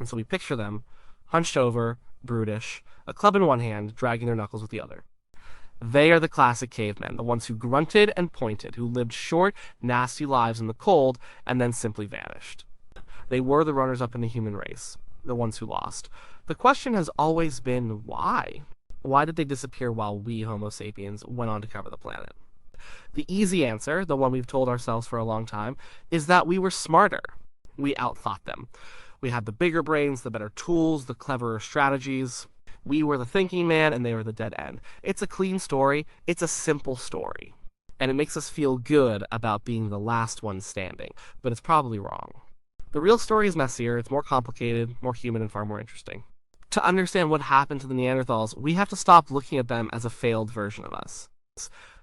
And so we picture them, hunched over, brutish, a club in one hand, dragging their knuckles with the other. They are the classic cavemen, the ones who grunted and pointed, who lived short, nasty lives in the cold, and then simply vanished. They were the runners-up in the human race, the ones who lost. The question has always been why? Why did they disappear while we, Homo sapiens, went on to cover the planet? The easy answer, the one we've told ourselves for a long time, is that we were smarter. We outthought them. We had the bigger brains, the better tools, the cleverer strategies. We were the thinking man and they were the dead end. It's a clean story. It's a simple story. And it makes us feel good about being the last one standing, but it's probably wrong. The real story is messier, it's more complicated, more human, and far more interesting. To understand what happened to the Neanderthals, we have to stop looking at them as a failed version of us.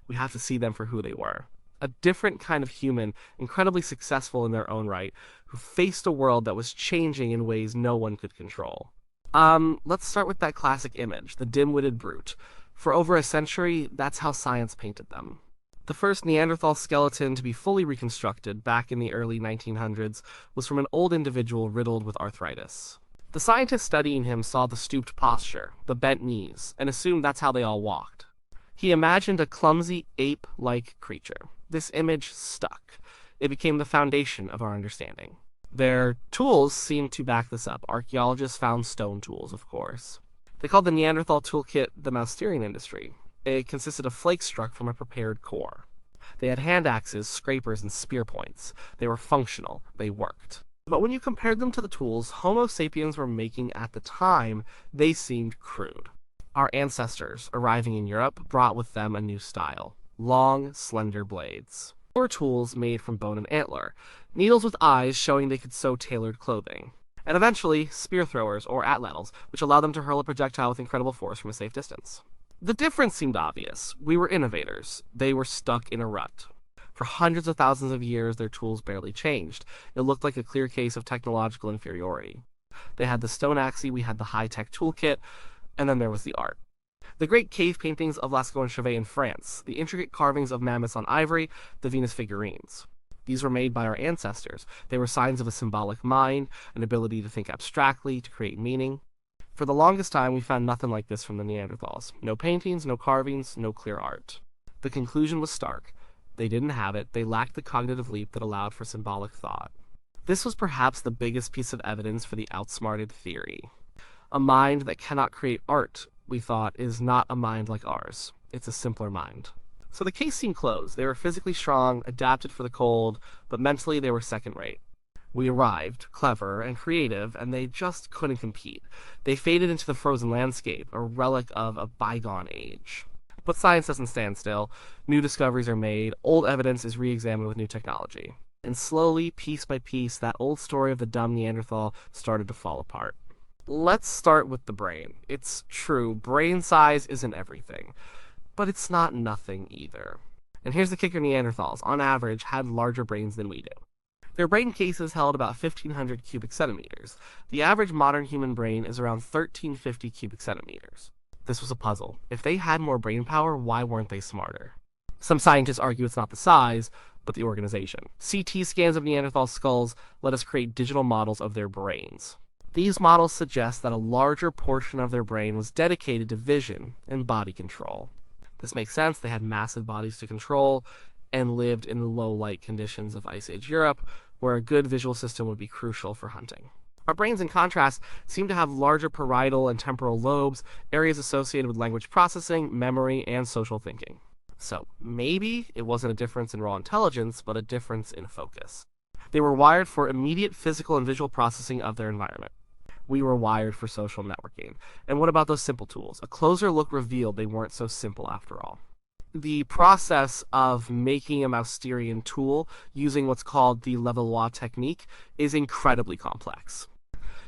We have to see them for who they were. A different kind of human, incredibly successful in their own right, who faced a world that was changing in ways no one could control. Let's start with that classic image, the dim-witted brute. For over a century, that's how science painted them. The first Neanderthal skeleton to be fully reconstructed back in the early 1900s was from an old individual riddled with arthritis. The scientists studying him saw the stooped posture, the bent knees, and assumed that's how they all walked. He imagined a clumsy, ape-like creature. This image stuck. It became the foundation of our understanding. Their tools seemed to back this up. Archaeologists found stone tools, of course. They called the Neanderthal toolkit the mouse-steering industry. It consisted of flakes struck from a prepared core. They had hand axes, scrapers, and spear points. They were functional. They worked. But when you compared them to the tools Homo sapiens were making at the time, they seemed crude. Our ancestors, arriving in Europe, brought with them a new style. Long, slender blades. They were tools made from bone and antler. Needles with eyes showing they could sew tailored clothing. And eventually, spear throwers, or atlatls, which allowed them to hurl a projectile with incredible force from a safe distance. The difference seemed obvious. We were innovators. They were stuck in a rut. For hundreds of thousands of years, their tools barely changed. It looked like a clear case of technological inferiority. They had the stone axe, we had the high-tech toolkit, and then there was the art. The great cave paintings of Lascaux and Chauvet in France, the intricate carvings of mammoths on ivory, the Venus figurines. These were made by our ancestors. They were signs of a symbolic mind, an ability to think abstractly, to create meaning. For the longest time, we found nothing like this from the Neanderthals. No paintings, no carvings, no clear art. The conclusion was stark. They didn't have it. They lacked the cognitive leap that allowed for symbolic thought. This was perhaps the biggest piece of evidence for the outsmarted theory. A mind that cannot create art, we thought, is not a mind like ours. It's a simpler mind. So the case seemed closed. They were physically strong, adapted for the cold, but mentally they were second-rate. We arrived, clever and creative, and they just couldn't compete. They faded into the frozen landscape, a relic of a bygone age. But science doesn't stand still. New discoveries are made, old evidence is re-examined with new technology. And slowly, piece by piece, that old story of the dumb Neanderthal started to fall apart. Let's start with the brain. It's true, brain size isn't everything. But it's not nothing either. And here's the kicker: Neanderthals, on average, had larger brains than we do. Their brain cases held about 1,500 cubic centimeters. The average modern human brain is around 1,350 cubic centimeters. This was a puzzle. If they had more brain power, why weren't they smarter? Some scientists argue it's not the size, but the organization. CT scans of Neanderthal skulls let us create digital models of their brains. These models suggest that a larger portion of their brain was dedicated to vision and body control. This makes sense. They had massive bodies to control and lived in low-light conditions of Ice Age Europe, where a good visual system would be crucial for hunting. Our brains, in contrast, seem to have larger parietal and temporal lobes, areas associated with language processing, memory, and social thinking. So maybe it wasn't a difference in raw intelligence, but a difference in focus. They were wired for immediate physical and visual processing of their environment. We were wired for social networking. And what about those simple tools? A closer look revealed they weren't so simple after all. The process of making a Mousterian tool using what's called the Levallois technique is incredibly complex.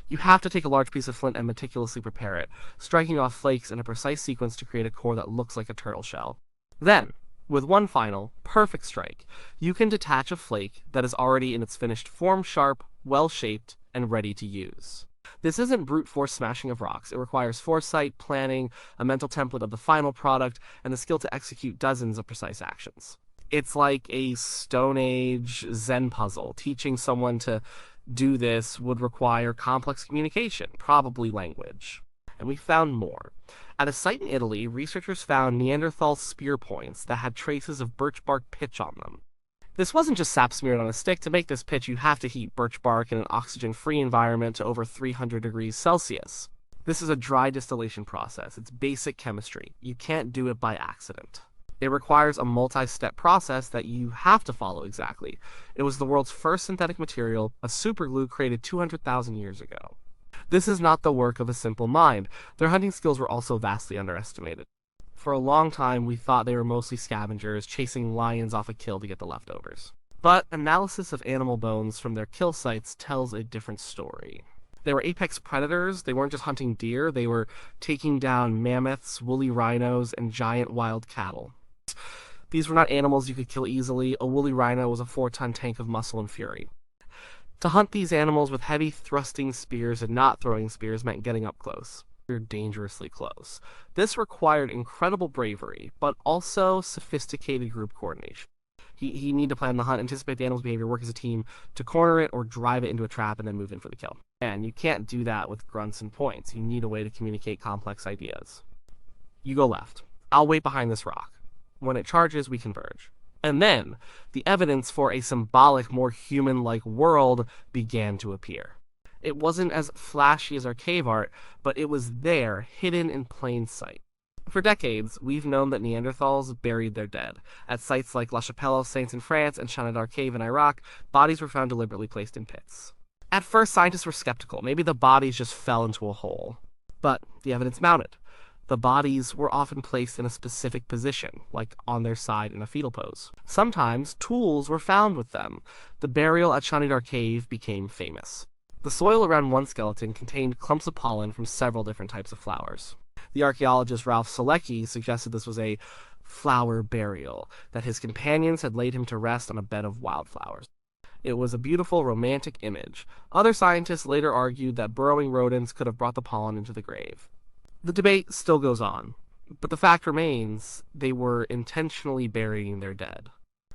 You have to take a large piece of flint and meticulously prepare it, striking off flakes in a precise sequence to create a core that looks like a turtle shell. Then, with one final, perfect strike, you can detach a flake that is already in its finished form, sharp, well-shaped, and ready to use. This isn't brute force smashing of rocks. It requires foresight, planning, a mental template of the final product, and the skill to execute dozens of precise actions. It's like a Stone Age Zen puzzle, teaching someone to do this would require complex communication, probably language. And we found more. At a site in Italy, researchers found Neanderthal spear points that had traces of birch bark pitch on them. This wasn't just sap smeared on a stick. To make this pitch, you have to heat birch bark in an oxygen-free environment to over 300 degrees Celsius. This is a dry distillation process. It's basic chemistry. You can't do it by accident. It requires a multi-step process that you have to follow exactly. It was the world's first synthetic material, a superglue created 200,000 years ago. This is not the work of a simple mind. Their hunting skills were also vastly underestimated. For a long time, we thought they were mostly scavengers, chasing lions off a kill to get the leftovers. But analysis of animal bones from their kill sites tells a different story. They were apex predators. They weren't just hunting deer, they were taking down mammoths, woolly rhinos, and giant wild cattle. These were not animals you could kill easily. A woolly rhino was a 4-ton tank of muscle and fury. To hunt these animals with heavy thrusting spears and not throwing spears meant getting up close. Dangerously close. This required incredible bravery, but also sophisticated group coordination. He needed to plan the hunt, anticipate the animal's behavior, work as a team to corner it or drive it into a trap and then move in for the kill. And you can't do that with grunts and points. You need a way to communicate complex ideas. You go left. I'll wait behind this rock. When it charges, we converge. And then, the evidence for a symbolic, more human-like world began to appear. It wasn't as flashy as our cave art, but it was there, hidden in plain sight. For decades, we've known that Neanderthals buried their dead. At sites like La Chapelle aux Saints in France and Chanadar Cave in Iraq, bodies were found deliberately placed in pits. At first, scientists were skeptical. Maybe the bodies just fell into a hole. But the evidence mounted. The bodies were often placed in a specific position, like on their side in a fetal pose. Sometimes, tools were found with them. The burial at Chanadar Cave became famous. The soil around one skeleton contained clumps of pollen from several different types of flowers. The archaeologist Ralph Selecki suggested this was a flower burial, that his companions had laid him to rest on a bed of wildflowers. It was a beautiful, romantic image. Other scientists later argued that burrowing rodents could have brought the pollen into the grave. The debate still goes on, but the fact remains they were intentionally burying their dead.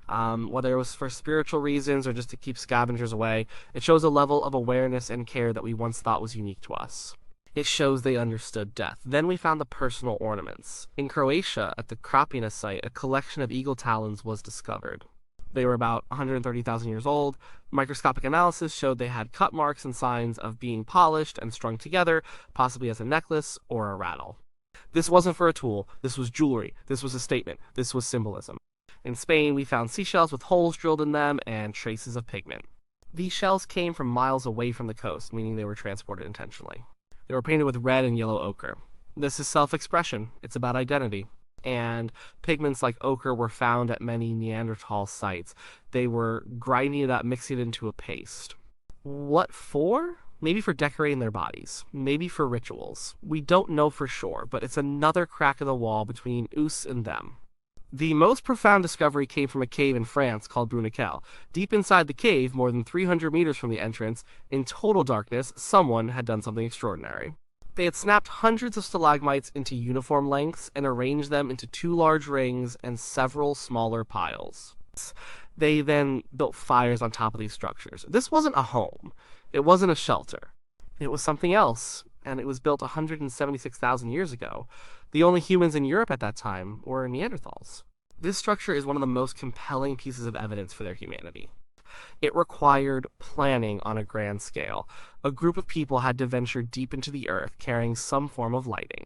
Whether it was for spiritual reasons or just to keep scavengers away, it shows a level of awareness and care that we once thought was unique to us. It shows they understood death. Then we found the personal ornaments. In Croatia, at the Krapina site, a collection of eagle talons was discovered. They were about 130,000 years old. Microscopic analysis showed they had cut marks and signs of being polished and strung together, possibly as a necklace or a rattle. This wasn't for a tool. This was jewelry. This was a statement. This was symbolism. In Spain, we found seashells with holes drilled in them and traces of pigment. These shells came from miles away from the coast, meaning they were transported intentionally. They were painted with red and yellow ochre. This is self-expression. It's about identity. And pigments like ochre were found at many Neanderthal sites. They were grinding it up, mixing it into a paste. What for? Maybe for decorating their bodies. Maybe for rituals. We don't know for sure, but it's another crack in the wall between us and them. The most profound discovery came from a cave in France called Bruniquel. Deep inside the cave, more than 300 meters from the entrance, in total darkness, someone had done something extraordinary. They had snapped hundreds of stalagmites into uniform lengths and arranged them into 2 large rings and several smaller piles. They then built fires on top of these structures. This wasn't a home. It wasn't a shelter. It was something else, and it was built 176,000 years ago. The only humans in Europe at that time were Neanderthals. This structure is one of the most compelling pieces of evidence for their humanity. It required planning on a grand scale. A group of people had to venture deep into the earth carrying some form of lighting.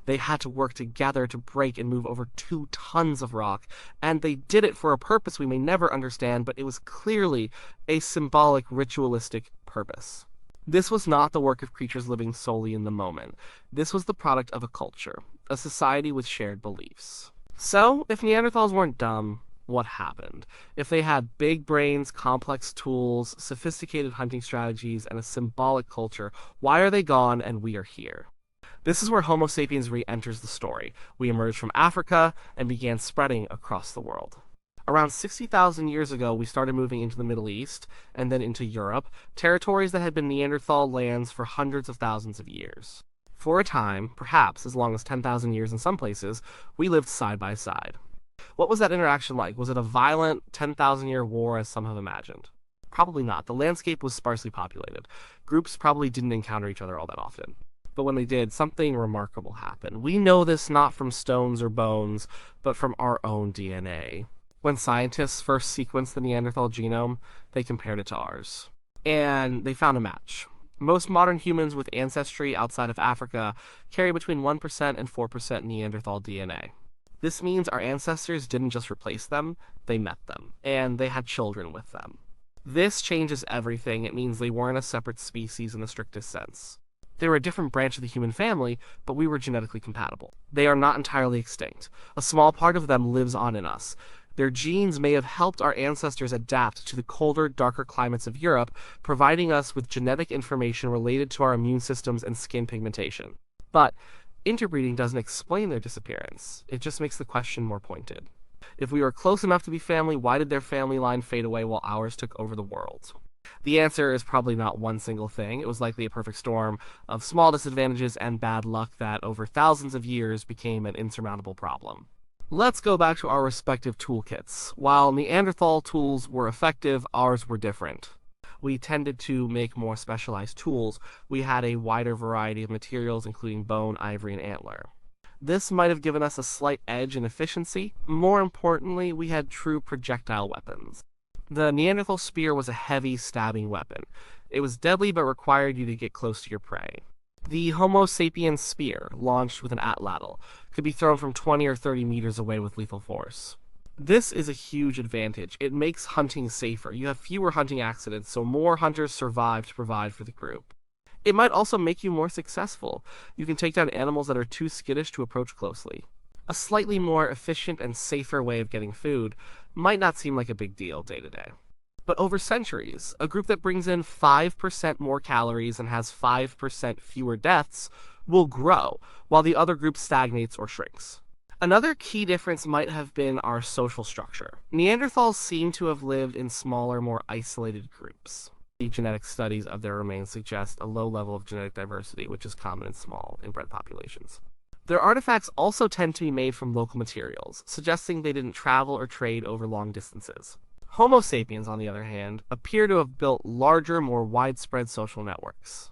They had to work together to break and move over 2 tons of rock, and they did it for a purpose we may never understand, but it was clearly a symbolic, ritualistic purpose. This was not the work of creatures living solely in the moment. This was the product of a culture, a society with shared beliefs. So, if Neanderthals weren't dumb, what happened? If they had big brains, complex tools, sophisticated hunting strategies, and a symbolic culture, why are they gone and we are here? This is where Homo Sapiens re-enters the story. We emerged from Africa and began spreading across the world. Around 60,000 years ago, we started moving into the Middle East, and then into Europe, territories that had been Neanderthal lands for hundreds of thousands of years. For a time, perhaps as long as 10,000 years in some places, we lived side by side. What was that interaction like? Was it a violent 10,000-year war as some have imagined? Probably not. The landscape was sparsely populated. Groups probably didn't encounter each other all that often. But when they did, something remarkable happened. We know this not from stones or bones, but from our own DNA. When scientists first sequenced the Neanderthal genome, they compared it to ours. And they found a match. Most modern humans with ancestry outside of Africa carry between 1% and 4% Neanderthal DNA. This means our ancestors didn't just replace them, they met them, and they had children with them. This changes everything. It means they weren't a separate species in the strictest sense. They were a different branch of the human family, but we were genetically compatible. They are not entirely extinct. A small part of them lives on in us. Their genes may have helped our ancestors adapt to the colder, darker climates of Europe, providing us with genetic information related to our immune systems and skin pigmentation. But interbreeding doesn't explain their disappearance. It just makes the question more pointed. If we were close enough to be family, why did their family line fade away while ours took over the world? The answer is probably not one single thing. It was likely a perfect storm of small disadvantages and bad luck that over thousands of years became an insurmountable problem. Let's go back to our respective toolkits. While Neanderthal tools were effective, ours were different. We tended to make more specialized tools. We had a wider variety of materials, including bone, ivory, and antler. This might have given us a slight edge in efficiency. More importantly, we had true projectile weapons. The Neanderthal spear was a heavy, stabbing weapon. It was deadly but required you to get close to your prey. The Homo Sapiens spear, launched with an atlatl, could be thrown from 20 or 30 meters away with lethal force. This is a huge advantage. It makes hunting safer. You have fewer hunting accidents, so more hunters survive to provide for the group. It might also make you more successful. You can take down animals that are too skittish to approach closely. A slightly more efficient and safer way of getting food might not seem like a big deal day to day. But over centuries, a group that brings in 5% more calories and has 5% fewer deaths will grow, while the other group stagnates or shrinks. Another key difference might have been our social structure. Neanderthals seem to have lived in smaller, more isolated groups. The genetic studies of their remains suggest a low level of genetic diversity, which is common in small, inbred populations. Their artifacts also tend to be made from local materials, suggesting they didn't travel or trade over long distances. Homo sapiens, on the other hand, appear to have built larger, more widespread social networks.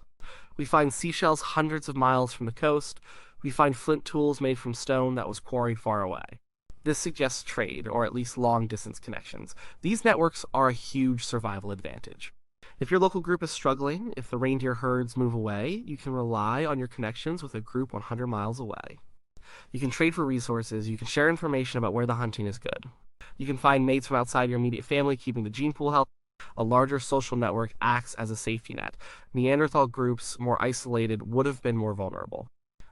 We find seashells hundreds of miles from the coast. We find flint tools made from stone that was quarried far away. This suggests trade, or at least long-distance connections. These networks are a huge survival advantage. If your local group is struggling, if the reindeer herds move away, you can rely on your connections with a group 100 miles away. You can trade for resources, you can share information about where the hunting is good. You can find mates from outside your immediate family, keeping the gene pool healthy. A larger social network acts as a safety net. Neanderthal groups, more isolated, would have been more vulnerable.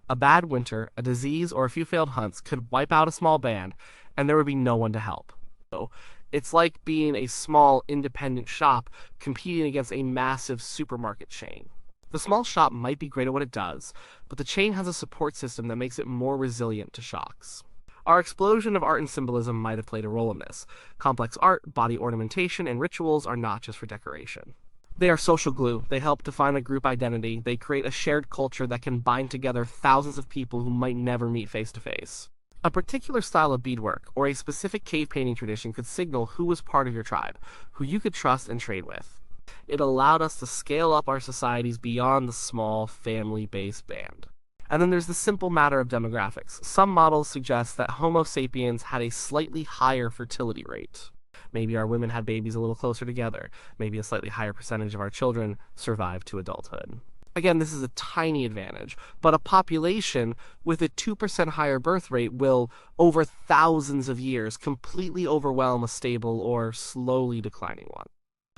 A bad winter, a disease, or a few failed hunts could wipe out a small band, and there would be no one to help. So, it's like being a small, independent shop competing against a massive supermarket chain. The small shop might be great at what it does, but the chain has a support system that makes it more resilient to shocks. Our explosion of art and symbolism might have played a role in this. Complex art, body ornamentation, and rituals are not just for decoration. They are social glue. They help define a group identity. They create a shared culture that can bind together thousands of people who might never meet face to face. A particular style of beadwork or a specific cave painting tradition could signal who was part of your tribe, who you could trust and trade with. It allowed us to scale up our societies beyond the small, family-based band. And then there's the simple matter of demographics. Some models suggest that Homo sapiens had a slightly higher fertility rate. Maybe our women had babies a little closer together. Maybe a slightly higher percentage of our children survived to adulthood. Again, this is a tiny advantage, but a population with a 2% higher birth rate will, over thousands of years, completely overwhelm a stable or slowly declining one.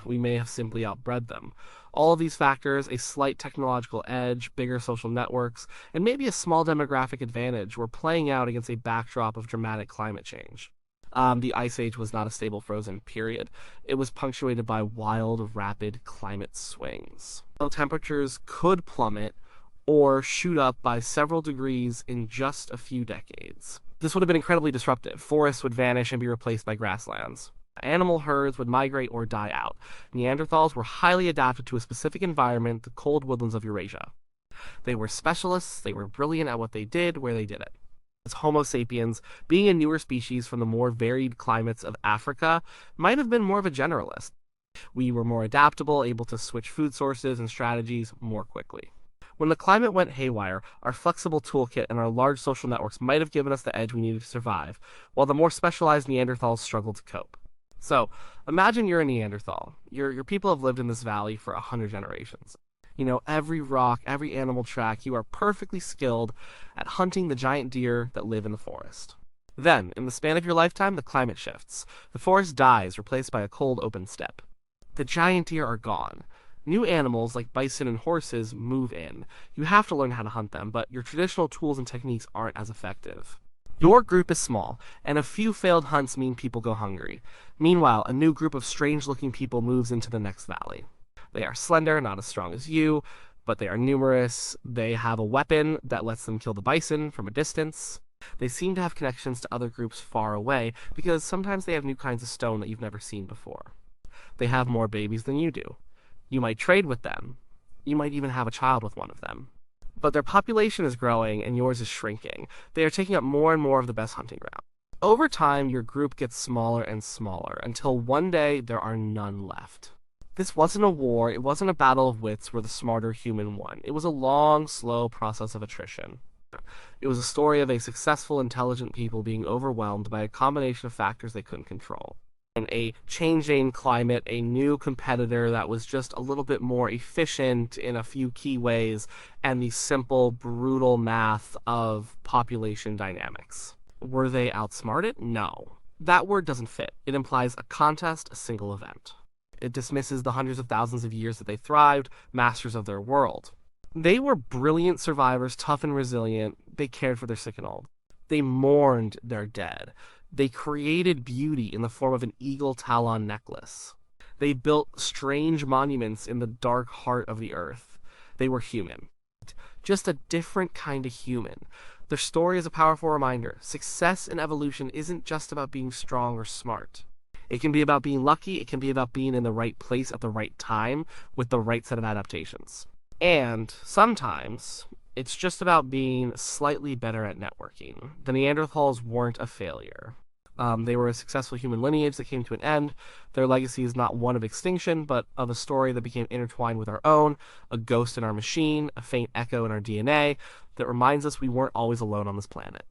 We may have simply outbred them. All of these factors, a slight technological edge, bigger social networks, and maybe a small demographic advantage, were playing out against a backdrop of dramatic climate change. The Ice Age was not a stable frozen period. It was punctuated by wild, rapid climate swings. Temperatures could plummet or shoot up by several degrees in just a few decades. This would have been incredibly disruptive. Forests would vanish and be replaced by grasslands. Animal herds would migrate or die out. Neanderthals were highly adapted to a specific environment, the cold woodlands of Eurasia. They were specialists, they were brilliant at what they did, where they did it. As Homo sapiens, being a newer species from the more varied climates of Africa, might have been more of a generalist. We were more adaptable, able to switch food sources and strategies more quickly. When the climate went haywire, our flexible toolkit and our large social networks might have given us the edge we needed to survive, while the more specialized Neanderthals struggled to cope. So, imagine you're a Neanderthal. Your people have lived in this valley for 100 generations. You know every rock, every animal track. You are perfectly skilled at hunting the giant deer that live in the forest. Then, in the span of your lifetime, the climate shifts. The forest dies, replaced by a cold, open steppe. The giant deer are gone. New animals like bison and horses move in. You have to learn how to hunt them, but your traditional tools and techniques aren't as effective. Your group is small, and a few failed hunts mean people go hungry. Meanwhile, a new group of strange-looking people moves into the next valley. They are slender, not as strong as you, but they are numerous. They have a weapon that lets them kill the bison from a distance. They seem to have connections to other groups far away, because sometimes they have new kinds of stone that you've never seen before. They have more babies than you do. You might trade with them. You might even have a child with one of them. But their population is growing and yours is shrinking. They are taking up more and more of the best hunting ground. Over time, your group gets smaller and smaller until one day there are none left. This wasn't a war, it wasn't a battle of wits where the smarter human won. It was a long, slow process of attrition. It was a story of a successful, intelligent people being overwhelmed by a combination of factors they couldn't control. And a changing climate, a new competitor that was just a little bit more efficient in a few key ways, and the simple, brutal math of population dynamics. Were they outsmarted? No. That word doesn't fit. It implies a contest, a single event. It dismisses the hundreds of thousands of years that they thrived, masters of their world. They were brilliant survivors, tough and resilient. They cared for their sick and old. They mourned their dead. They created beauty in the form of an eagle talon necklace. They built strange monuments in the dark heart of the earth. They were human. Just a different kind of human. Their story is a powerful reminder. Success in evolution isn't just about being strong or smart. It can be about being lucky. It can be about being in the right place at the right time with the right set of adaptations. And sometimes it's just about being slightly better at networking. The Neanderthals weren't a failure. They were a successful human lineage that came to an end. Their legacy is not one of extinction, but of a story that became intertwined with our own, a ghost in our machine, a faint echo in our DNA that reminds us we weren't always alone on this planet.